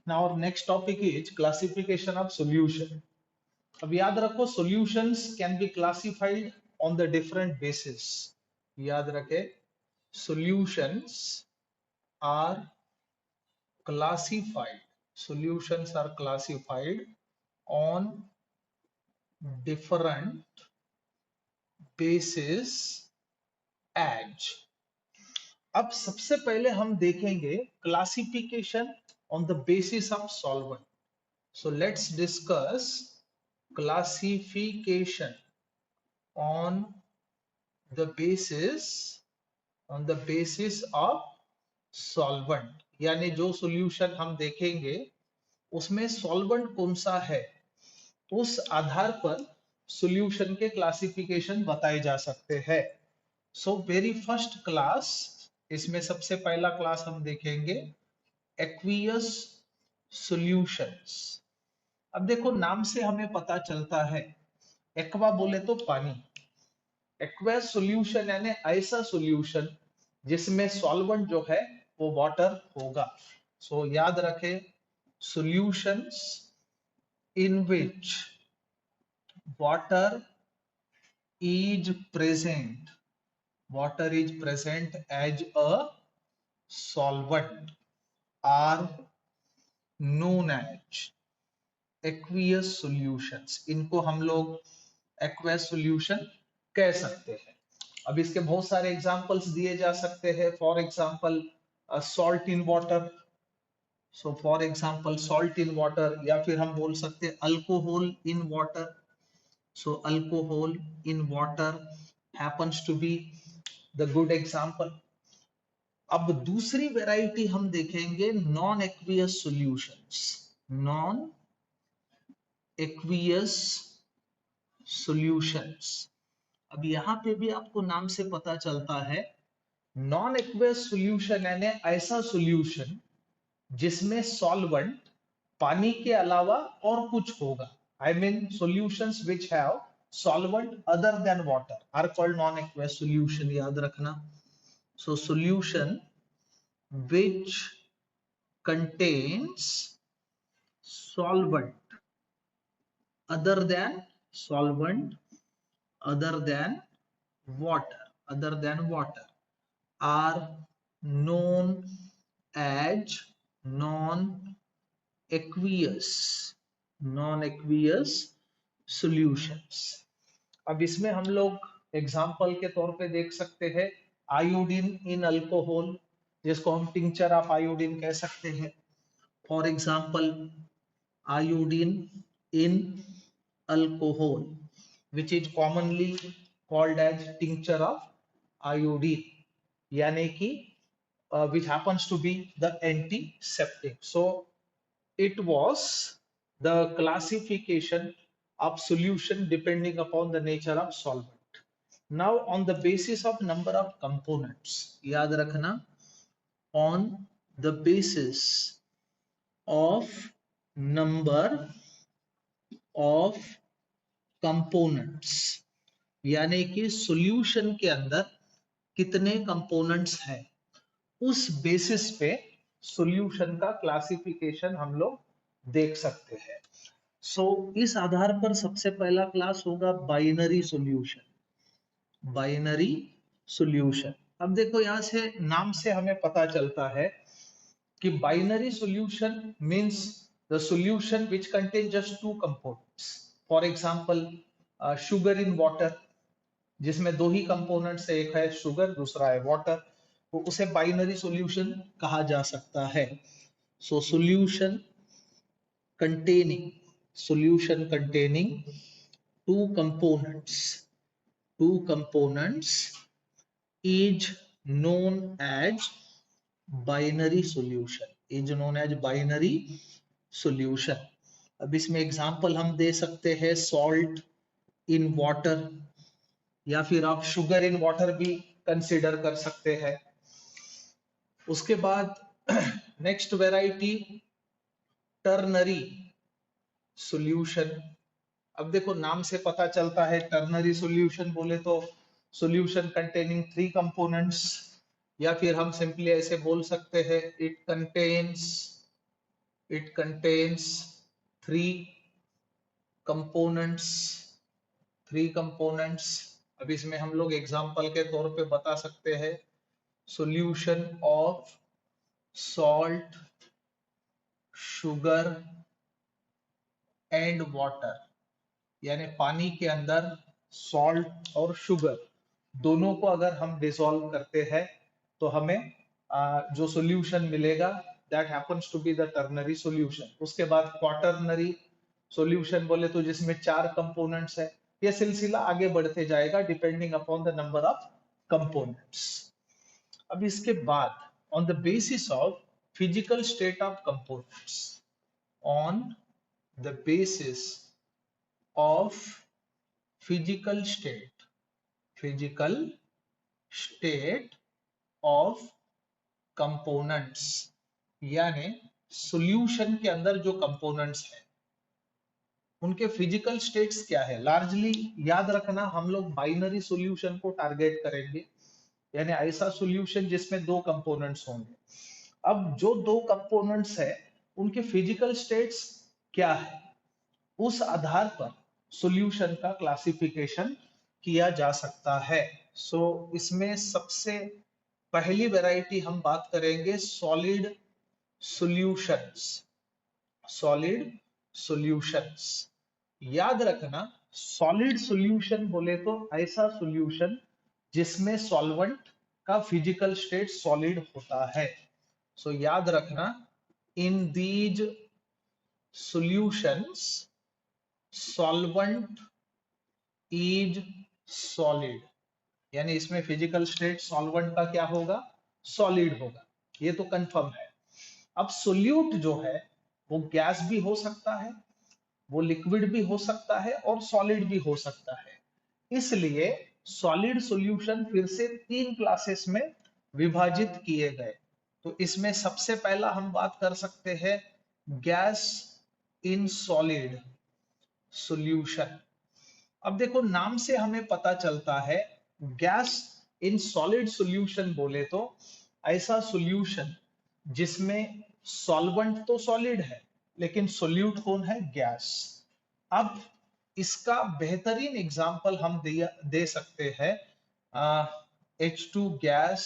Now our next topic is classification of solution. अब याद रखो solutions can be classified on the different basis. याद रखे solutions are classified. Solutions are classified on different basis as. अब सबसे पहले हम देखेंगे classification on the basis of solvent. So let's discuss classification on the basis of solvent. यानी जो solution हम देखेंगे उसमें सॉल्वेंट कौन सा है, उस आधार पर सॉल्यूशन के क्लासिफिकेशन बताए जा सकते हैं. सो वेरी फर्स्ट क्लास, इसमें सबसे पहला क्लास हम देखेंगे एक्वियस सॉल्यूशंस. अब देखो नाम से हमें पता चलता है, एक्वा बोले तो पानी, एक्वेस सॉल्यूशन यानी ऐसा सॉल्यूशन जिसमें सॉल्वेंट जो है वो वाटर होगा. सो याद रखें solutions in which water is present as a solvent are known as aqueous solutions. इनको हम लोग aqueous solution कह सकते हैं. अब इसके बहुत सारे एग्जांपल्स दिए जा सकते हैं. For example salt in water. So for example salt in water, या फिर हम बोल सकते हैं alcohol in water. So alcohol in water happens to be the good example. अब दूसरी वैरायटी हम देखेंगे non aqueous solutions. Non aqueous solutions. अब यहां पे भी आपको नाम से पता चलता है नॉन एक्वियस सॉल्यूशन यानी ऐसा सॉल्यूशन जिसमें सॉल्वेंट पानी के अलावा और कुछ होगा. I mean solutions which have solvent other than water are called non-aqueous solution. याद रखना. So solution which contains solvent other than water are known as non-aqueous solutions. अब इसमें हम लोग एग्जाम्पल के तौर पे देख सकते हैं आयोडीन इन अल्कोहल, जिसको हम टिंचर ऑफ आयोडीन कह सकते हैं. For example iodine in alcohol which is commonly called as tincture of iodine, यानी कि which happens to be the antiseptic. So it was the classification of solution depending upon the nature of solvent. Now on the basis of number of components, याद रखना, on the basis of number of components, यानी कि solution के अंदर कितने components हैं, उस basis पे सॉल्यूशन का क्लासिफिकेशन हम लोग देख सकते हैं. सो इस आधार पर सबसे पहला क्लास होगा बाइनरी सॉल्यूशन. Binary solution. अब देखो यहां से नाम से हमें पता चलता है कि binary solution means the solution which contain just two components. For example sugar in water, जिसमें दो ही कंपोनेंट्स है, एक है शुगर दूसरा है वाटर, तो उसे बाइनरी सॉल्यूशन कहा जा सकता है. So solution containing two components is known as binary solution. अब इसमें एग्जांपल हम दे सकते हैं सॉल्ट इन वाटर, या फिर आप शुगर इन वाटर भी कंसिडर कर सकते हैं. उसके बाद नेक्स्ट वैरायटी टर्नरी सॉल्यूशन. अब देखो नाम से पता चलता है टर्नरी सॉल्यूशन बोले तो सॉल्यूशन कंटेनिंग 3 कंपोनेंट्स, या फिर हम सिंपली ऐसे बोल सकते हैं it contains it contains three components, three components. अब इसमें हम लोग एग्जांपल के तौर पे बता सकते हैं solution of salt, sugar and water, यानी पानी के अंदर सॉल्ट और शुगर दोनों को अगर हम डिसॉल्व करते हैं तो हमें जो सॉल्यूशन मिलेगा that happens to be the ternary solution. उसके बाद क्वाटरनरी सॉल्यूशन बोले तो जिसमें चार कंपोनेंट्स है। ये सिलसिला आगे बढ़ते जाएगा depending upon the number of components. अब इसके बाद on the basis of physical state of components, on the basis of physical state, physical state of components, यानी सॉल्यूशन के अंदर जो कंपोनेंट्स है उनके फिजिकल स्टेट्स क्या है। लार्जली याद रखना हम लोग बाइनरी सॉल्यूशन को टारगेट करेंगे, यानी ऐसा सॉल्यूशन जिसमें दो कंपोनेंट्स होंगे। अब जो दो कंपोनेंट्स है उनके फिजिकल स्टेट्स क्या है, उस आधार पर सॉल्यूशन का क्लासिफिकेशन किया जा सकता है। सो इसमें सबसे पहली वैरायटी हम बात करेंगे सॉलिड सॉल्यूशंस, सॉलिड सॉल्यूशंस। याद रखना सॉलिड सॉल्यूशन बोले तो ऐसा सॉल्यूशन जिसमें सॉल्वेंट का फिजिकल स्टेट सॉलिड होता है। सो याद रखना in these solutions solvent is solid, यानी इसमें फिजिकल स्टेट सॉल्वेंट का क्या होगा, सॉलिड होगा, ये तो कंफर्म है। अब सोल्यूट जो है वो गैस भी हो सकता है, वो लिक्विड भी हो सकता है और सॉलिड भी हो सकता है। इसलिए सॉलिड सॉल्यूशन फिर से तीन क्लासेस में विभाजित किए गए। तो इसमें सबसे पहला हम बात कर सकते हैं गैस इन सॉलिड सॉल्यूशन। अब देखो नाम से हमें पता चलता है गैस इन सॉलिड सॉल्यूशन बोले तो ऐसा सॉल्यूशन जिसमें सॉल्वेंट तो सॉलिड है लेकिन सोल्यूट कौन है, गैस। अब इसका बेहतरीन एग्जांपल हम दे सकते हैं H2 gas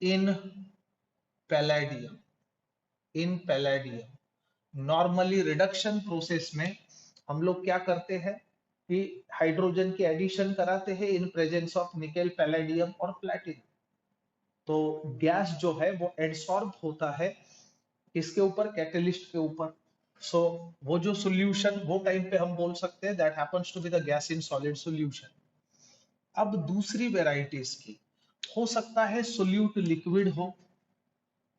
in palladium, in palladium. Normally reduction process में हम लोग क्या करते हैं कि हाइड्रोजन की एडिशन कराते हैं in presence of nickel, palladium और प्लैटिनम। तो गैस जो है वो एडसॉर्ब होता है किसके ऊपर, कैटलिस्ट के ऊपर। सो वो जो सॉल्यूशन वो टाइम पे हम बोल सकते हैं that happens to be the gas in solid solution. अब दूसरी वेराइटीज की हो सकता है सोल्यूट लिक्विड हो।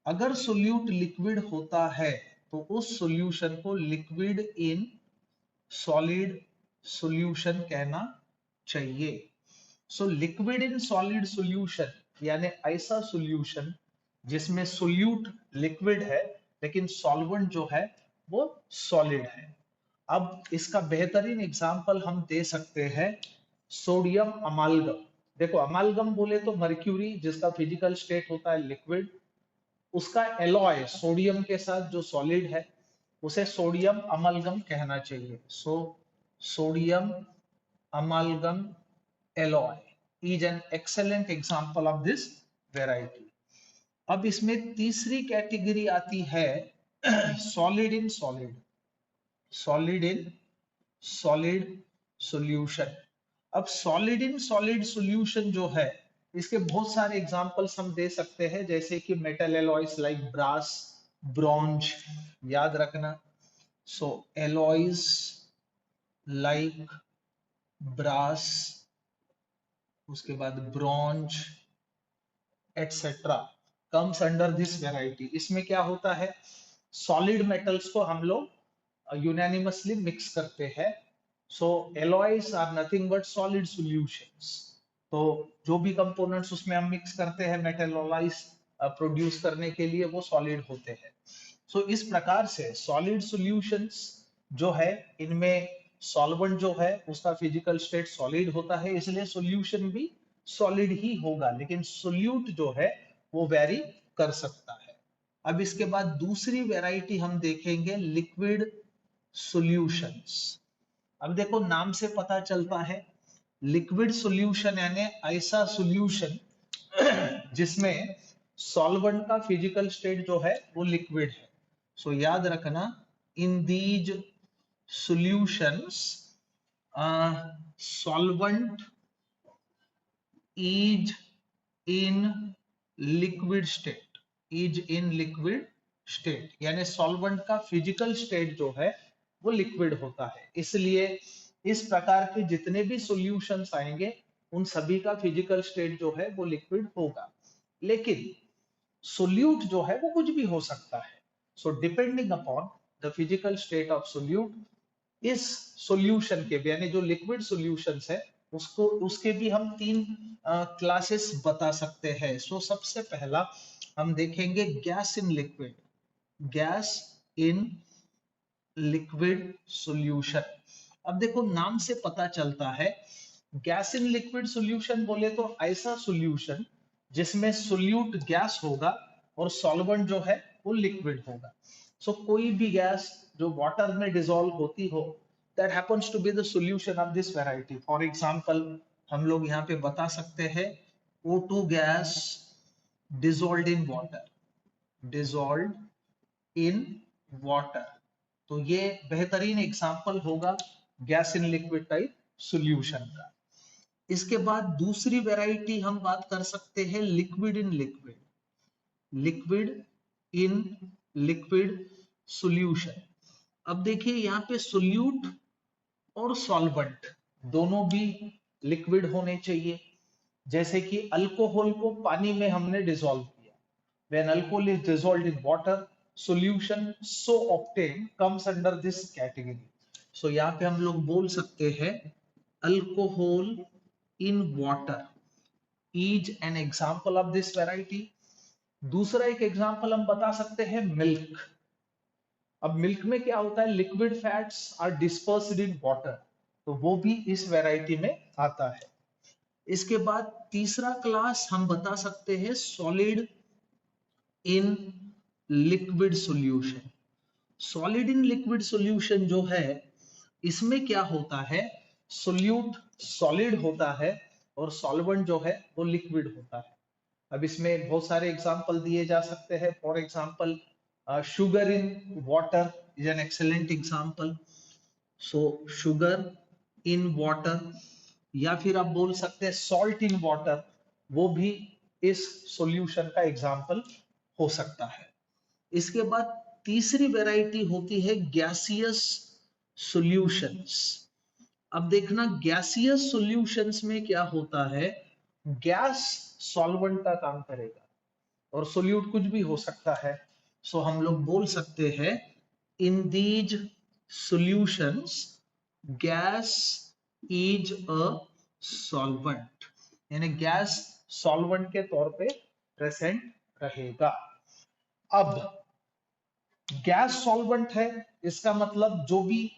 अगर सोल्यूट लिक्विड होता है तो उस सॉल्यूशन को लिक्विड इन सॉलिड सॉल्यूशन कहना चाहिए। So liquid in solid solution यानी ऐसा सॉल्यूशन जिसमें सोल्यूट लिक्विड है लेकिन सॉल्वेंट जो है वो सॉलिड है। अब इसका बेहतरीन एग्जांपल हम दे सकते हैं सोडियम अमालगम। देखो अमालगम बोले तो मर्क्यूरी जिसका फिजिकल स्टेट होता है लिक्विड, उसका एलॉय सोडियम के साथ जो सॉलिड है उसे सोडियम अमालगम कहना चाहिए। So sodium amalgam alloy is an excellent example of this variety. अब इसमें तीसरी कैटेगरी आती है solid in solid, solid in solid solution. अब सॉलिड इन सॉलिड सॉल्यूशन जो है इसके बहुत सारे एग्जांपल्स हम दे सकते हैं जैसे कि metal alloys like brass, bronze. याद रखना सो एलॉयज लाइक ब्रास, उसके बाद bronze etcetera comes under this variety. इसमें क्या होता है सॉलिड मेटल्स को हम लोग यूनानिमसली मिक्स करते हैं। So alloys are nothing but solid solutions. तो जो भी कंपोनेंट्स उसमें हम मिक्स करते हैं मेटल एलॉयज प्रोड्यूस करने के लिए वो सॉलिड होते हैं। सो इस प्रकार से सॉलिड सॉल्यूशंस जो है इनमें सॉल्वेंट जो है उसका फिजिकल स्टेट सॉलिड होता है, इसलिए सॉल्यूशन भी सॉलिड ही होगा, लेकिन सोल्यूट जो है वो वेरी कर सकता है। अब इसके बाद दूसरी वैरायटी हम देखेंगे लिक्विड सॉल्यूशंस। अब देखो नाम से पता चलता है लिक्विड सॉल्यूशन यानी ऐसा सॉल्यूशन जिसमें सॉल्वेंट का फिजिकल स्टेट जो है वो लिक्विड है। सो याद रखना, in these solutions solvent is in liquid state, is in liquid state यानी सॉल्वेंट का फिजिकल स्टेट जो है वो लिक्विड होता है। इसलिए इस प्रकार के जितने भी सॉल्यूशंस आएंगे उन सभी का फिजिकल स्टेट जो है वो लिक्विड होगा। लेकिन सोल्यूट जो है वो कुछ भी हो सकता है। So depending upon the physical state of solute, इस सॉल्यूशन के भी यानी जो लिक्विड सॉल्यूशंस है उसको उसके भी हम तीन क्लासेस बता सकते हैं। सो सबसे पहला हम देखेंगे gas in liquid, gas in liquid solution. अब देखो नाम से पता चलता है गैस इन लिक्विड सॉल्यूशन बोले तो ऐसा सॉल्यूशन जिसमें सोल्यूट गैस होगा और सॉल्वेंट जो है वो लिक्विड होगा। सो कोई भी गैस जो वाटर में डिसॉल्व होती हो, that happens to be the solution of this variety. For example हम लोग यहाँ पे बता सकते हैं O2 gas dissolved in water, dissolved in water. तो ये बेहतरीन एग्जांपल होगा gas in liquid type solution का। इसके बाद दूसरी वैरायटी हम बात कर सकते हैं liquid in liquid, liquid in liquid solution. अब देखिए यहाँ पे सोल्यूट और सॉल्वेंट दोनों भी लिक्विड होने चाहिए। जैसे कि अल्कोहल को पानी में हमने डिसॉल्व किया, when alcohol is dissolved in water solution so obtain comes under this category. So यहाँ पे हम लोग बोल सकते हैं alcohol in water is an example of this variety. दूसरा एक एग्जाम्पल हम बता सकते हैं मिल्क। अब मिल्क में क्या होता है, liquid fats are dispersed in water, तो वो भी इस वैरायटी में आता है। इसके बाद तीसरा क्लास हम बता सकते हैं solid in liquid solution. Solid in liquid solution जो है इसमें क्या होता है, सोल्यूट सॉलिड होता है और सॉल्वेंट जो है वो लिक्विड होता है। अब इसमें बहुत सारे एग्जांपल दिए जा सकते हैं। For example sugar in water is an excellent example. So sugar in water, या फिर आप बोल सकते हैं salt in water, वो भी इस सॉल्यूशन का एग्जांपल हो सकता है। इसके बाद तीसरी वैरायटी होती है गैसियस सॉल्यूशंस। अब देखना गैसियस सॉल्यूशंस में क्या होता है, गैस सॉल्वेंट का काम करेगा और सोल्यूट कुछ भी हो सकता है। सो हम लोग बोल सकते हैं in these solutions gas is a solvent, यानी गैस सॉल्वेंट के तौर पे प्रेजेंट रहेगा। अब गैस सॉल्वेंट है, इसका मतलब जो भी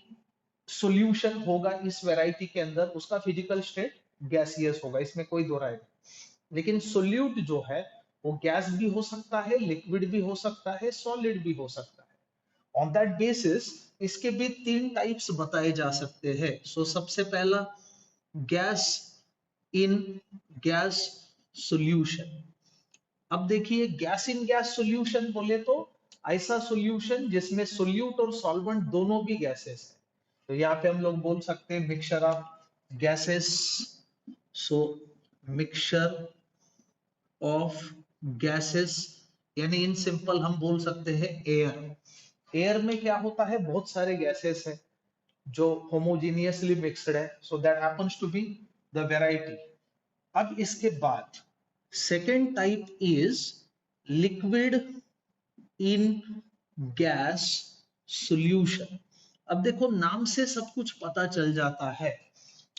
सॉल्यूशन होगा इस वैरायटी के अंदर उसका फिजिकल स्टेट गैसियस होगा, इसमें कोई दो राय नहीं। लेकिन सोल्यूट जो है वो गैस भी हो सकता है, लिक्विड भी हो सकता है, सॉलिड भी हो सकता है। ऑन दैट बेसिस इसके भी तीन टाइप्स बताए जा सकते हैं। सो सबसे पहला गैस इन गैस सॉल्यूशन। अब देखिए गैस इन गैस सॉल्यूशन बोले तो ऐसा सॉल्यूशन जिसमें सोल्यूट और सॉल्वेंट दोनों भी गैसेस है। तो यहाँ पे हम लोग बोल सकते हैं mixture of gases. So mixture of gases यानी इन सिंपल हम बोल सकते हैं एयर। एयर में क्या होता है, बहुत सारे गैसेस है जो होमोजीनियसली मिक्सड है। So that happens to be the variety. अब इसके बाद second type is liquid in gas solution. अब देखो नाम से सब कुछ पता चल जाता है।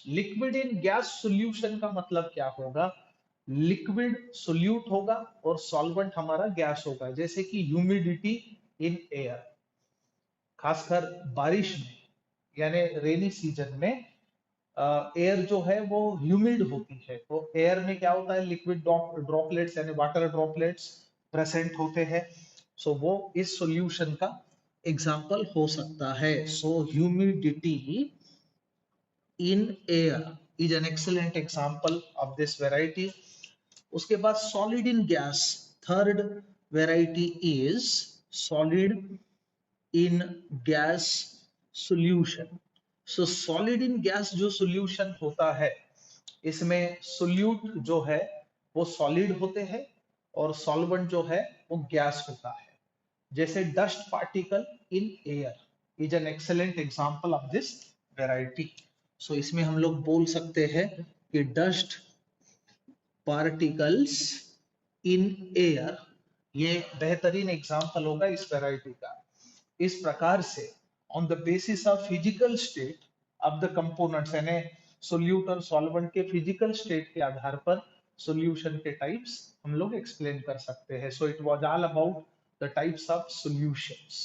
लिक्विड इन गैस सॉल्यूशन का मतलब क्या होगा, लिक्विड सोल्यूट होगा और सॉल्वेंट हमारा गैस होगा। जैसे कि ह्यूमिडिटी इन एयर, खासकर बारिश में यानी रेनी सीजन में एयर जो है वो ह्यूमिड होती है। तो एयर में क्या होता है, लिक्विड ड्रॉपलेट्स यानी वाटर ड्रॉपलेट्स प्रेजेंट होते हैं। सो वो इस सॉल्यूशन का एग्जाम्पल हो सकता है। So humidity in air is an excellent example of this variety. उसके बाद solid in gas, third variety is solid in gas solution. So solid in gas जो सॉल्यूशन होता है, इसमें सोल्यूट जो है वो सॉलिड होते हैं और सॉल्वेंट जो है वो गैस होता है। जैसे dust particle in air is an excellent example of this variety. So इसमें हम लोग बोल सकते हैं कि डस्ट पार्टिकल्स इन एयर, ये बेहतरीन एग्जांपल होगा इस वैरायटी का। इस प्रकार से on the basis of physical state of the components, यानी सोल्यूट और सॉल्वेंट के फिजिकल स्टेट के आधार पर सॉल्यूशन के टाइप्स हम लोग एक्सप्लेन कर सकते हैं। So it was all about the types of solutions.